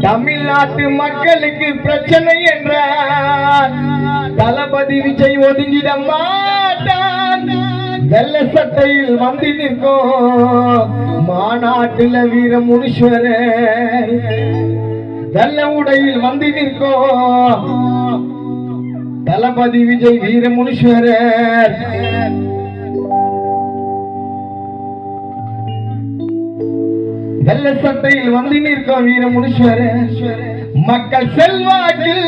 தமிழ்நாட்டு மக்களுக்கு பிரச்சனை என்றால் தளபதி விஜய் ஒதுங்கிட மாட்டான். வெள்ள சட்டையில் வந்து நிற்கும் மாநாட்டுல வீர முனீஸ்வரர், வெள்ள உடையில் வந்து நிற்கும் தளபதி விஜய் வீர முனீஸ்வரர். வெள்ள சட்டையில் வந்து நிற்கும் வீர முனீஸ்வரர். மக்கள் செல்வாக்கில்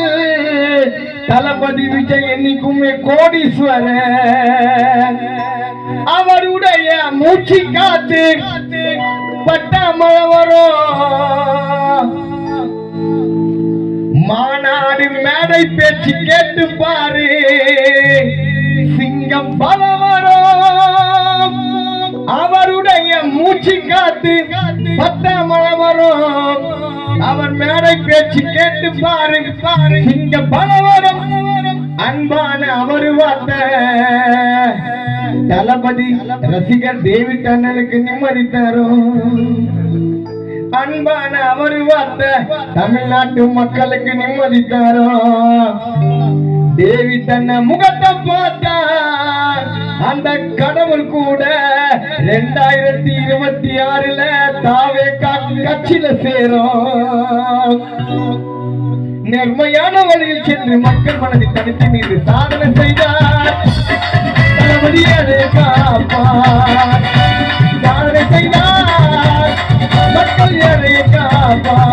தளபதி விஜய் என்னைக்குமே கோடீஸ்வரர். அவருடைய மூச்சு காத்து பட்டாமழை வரும். மாநாடு மேடை பேச்சு கேட்டு பாரு, சிங்கம் பல வரும். அவருடைய மூச்சு காத்து பட்டாமழை வரும். அவர் மேடை பேச்சு கேட்டு பாரு, சிங்க பல வரும். அன்பான அவர் வார்த்தை தளபதி ரசிகர் தேவி கண்ணனுக்கு நிம்மதி தரும். அன்பான அவர் வார்த்தை தமிழ்நாட்டு மக்களுக்கு நிம்மதி தரும். தேவி தன்ன முகத்தை பார்த்தா அந்த கடவுள் கூட 2026 தாவே கட்சியில சேரும். நேர்மையான வழியில் சென்று மக்கள் மனதை தடுத்து மீது சாதனை செய்தார் தளபதியை காப்பார். சாதனை செய்தார் மக்கள் காப்பார்.